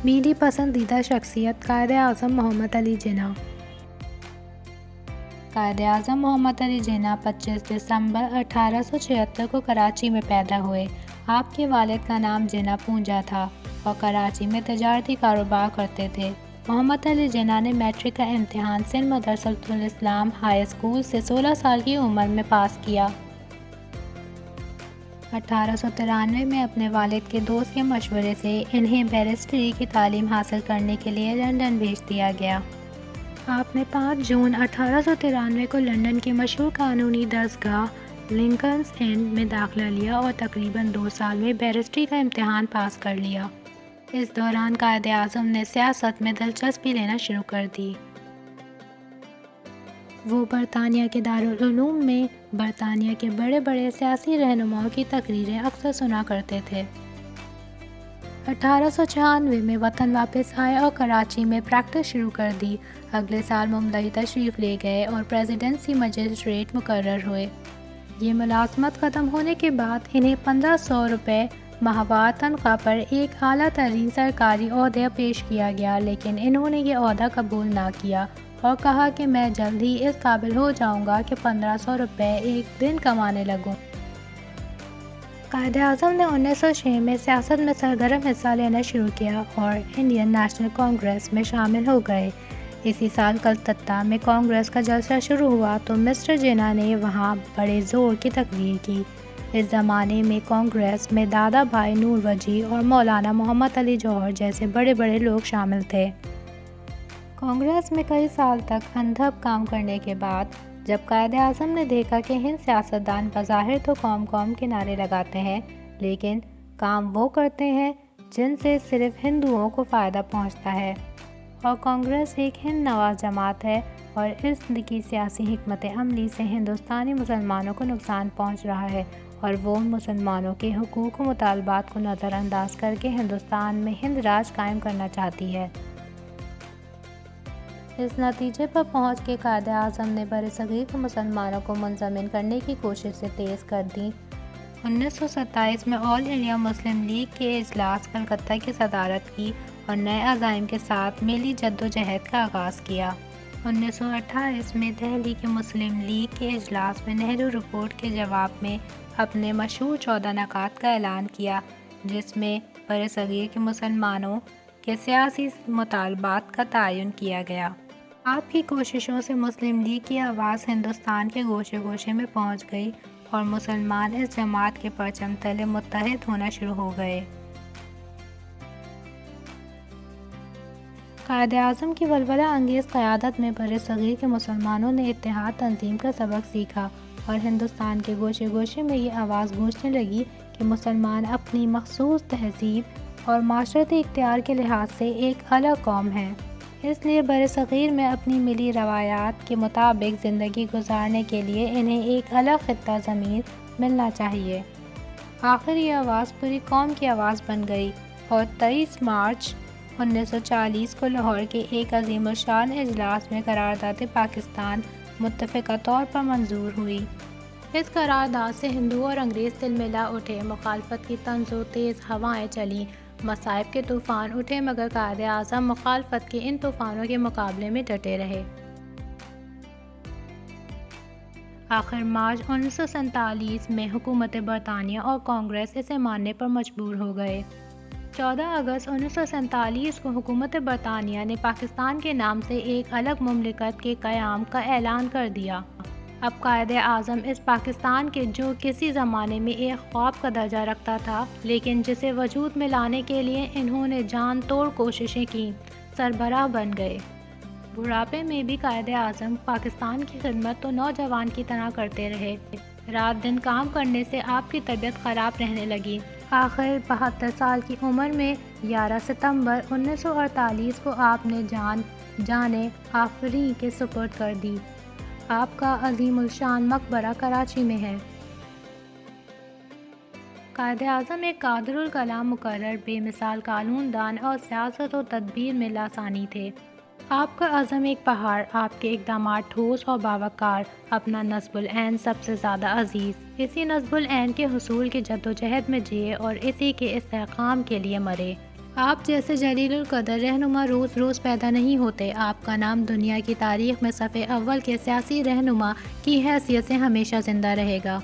میری پسندیدہ شخصیت قائد اعظم محمد علی جناح۔ قائد اعظم محمد علی جناح 25 دسمبر 1876 کو کراچی میں پیدا ہوئے۔ آپ کے والد کا نام جناح پونجا تھا اور کراچی میں تجارتی کاروبار کرتے تھے۔ محمد علی جناح نے میٹرک کا امتحان سندھ مدرسۃ الاسلام ہائی اسکول سے 16 سال کی عمر میں پاس کیا۔ 1893 میں اپنے والد کے دوست کے مشورے سے انہیں بیرسٹری کی تعلیم حاصل کرنے کے لیے لندن بھیج دیا گیا۔ آپ نے 5 جون 1893 کو لندن کی مشہور قانونی درسگاہ لنکنز انڈ میں داخلہ لیا اور تقریباً 2 سال میں بیرسٹری کا امتحان پاس کر لیا۔ اس دوران قائد اعظم نے سیاست میں دلچسپی لینا شروع کر دی۔ وہ برطانیہ کے دارالعلوم میں برطانیہ کے بڑے بڑے سیاسی رہنماؤں کی تقریریں اکثر سنا کرتے تھے۔ 1896 میں وطن واپس آئے اور کراچی میں پریکٹس شروع کر دی۔ اگلے سال ممبئی تشریف لے گئے اور پریزیڈنسی مجسٹریٹ مقرر ہوئے۔ یہ ملازمت ختم ہونے کے بعد انہیں 1500 روپے ماہوار تنخواہ پر ایک اعلیٰ ترین سرکاری عہدہ پیش کیا گیا، لیکن انہوں نے یہ عہدہ قبول نہ کیا اور کہا کہ میں جلد ہی اس قابل ہو جاؤں گا کہ 1500 روپے ایک دن کمانے لگوں۔ قائد اعظم نے 1906 میں سیاست میں سرگرم حصہ لینا شروع کیا اور انڈین نیشنل کانگریس میں شامل ہو گئے۔ اسی سال کلکتہ میں کانگریس کا جلسہ شروع ہوا تو مسٹر جناح نے وہاں بڑے زور کی تقریر کی۔ اس زمانے میں کانگریس میں دادا بھائی نور وجی اور مولانا محمد علی جوہر جیسے بڑے بڑے لوگ شامل تھے۔ کانگریس میں کئی سال تک اندھپ کام کرنے کے بعد جب قائد اعظم نے دیکھا کہ ہند سیاستدان بظاہر تو قوم کے نعرے لگاتے ہیں لیکن کام وہ کرتے ہیں جن سے صرف ہندوؤں کو فائدہ پہنچتا ہے، اور کانگریس ایک ہند نواز جماعت ہے اور اس کی سیاسی حکمت عملی سے ہندوستانی مسلمانوں کو نقصان پہنچ رہا ہے اور وہ مسلمانوں کے حقوق و مطالبات کو نظر انداز کر کے ہندوستان میں ہند راج قائم کرنا چاہتی ہے۔ اس نتیجے پر پہنچ کے قائد اعظم نے برصغیر کے مسلمانوں کو منضمن کرنے کی کوششیں تیز کر دیں۔ 1927 میں آل انڈیا مسلم لیگ کے اجلاس کلکتہ کی صدارت کی اور نئے عزائم کے ساتھ ملی جدوجہد کا آغاز کیا۔ 1928 میں دہلی کے مسلم لیگ کے اجلاس میں نہرو رپورٹ کے جواب میں اپنے مشہور 14 نکات کا اعلان کیا، جس میں برصغیر کے مسلمانوں کے سیاسی مطالبات کا تعین کیا گیا۔ آپ کی کوششوں سے مسلم لیگ کی آواز ہندوستان کے گوشے گوشے میں پہنچ گئی اور مسلمان اس جماعت کے پرچم تلے متحد ہونا شروع ہو گئے۔ قائد اعظم کی ولولہ انگیز قیادت میں برصغیر کے مسلمانوں نے اتحاد تنظیم کا سبق سیکھا اور ہندوستان کے گوشے گوشے میں یہ آواز گونجنے لگی کہ مسلمان اپنی مخصوص تہذیب اور معاشرتی اختیار کے لحاظ سے ایک الگ قوم ہیں، اس لیے برصغیر میں اپنی ملی روایات کے مطابق زندگی گزارنے کے لیے انہیں ایک الگ خطہ زمین ملنا چاہیے۔ آخر یہ آواز پوری قوم کی آواز بن گئی اور 23 مارچ 1940 کو لاہور کے ایک عظیم الشان اجلاس میں قرارداد پاکستان متفقہ طور پر منظور ہوئی۔ اس قرارداد سے ہندو اور انگریز تل ملا اٹھے، مخالفت کی طنز و تیز ہوائیں چلیں، مصائب کے طوفان اٹھے، مگر قائد اعظم مخالفت کے ان طوفانوں کے مقابلے میں ڈٹے رہے۔ آخر مارچ 1947 میں حکومت برطانیہ اور کانگریس اسے ماننے پر مجبور ہو گئے۔ 14 اگست 1947 کو حکومت برطانیہ نے پاکستان کے نام سے ایک الگ مملکت کے قیام کا اعلان کر دیا۔ اب قائد اعظم اس پاکستان کے جو کسی زمانے میں ایک خواب کا درجہ رکھتا تھا لیکن جسے وجود میں لانے کے لیے انہوں نے جان توڑ کوششیں کیں، سربراہ بن گئے۔ بڑھاپے میں بھی قائد اعظم پاکستان کی خدمت تو نوجوان کی طرح کرتے رہے۔ رات دن کام کرنے سے آپ کی طبیعت خراب رہنے لگی۔ آخر 72 سال کی عمر میں 11 ستمبر 1948 کو آپ نے جانے آفریں کے سپرد کر دی۔ آپ کا عظیم الشان مقبرہ کراچی میں ہے۔ قائد اعظم ایک قادر الکلام مقرر، بے مثال قانون دان اور سیاست و تدبیر میں لاسانی تھے۔ آپ کا عزم ایک پہاڑ، آپ کے اقدامات ٹھوس اور باوقار، اپنا نصب العین سب سے زیادہ عزیز۔ اسی نصب العین کے حصول کی جدوجہد میں جیے اور اسی کے استحکام کے لیے مرے۔ آپ جیسے جلیل القدر رہنما روز روز پیدا نہیں ہوتے۔ آپ کا نام دنیا کی تاریخ میں صف اول کے سیاسی رہنما کی حیثیت سے ہمیشہ زندہ رہے گا۔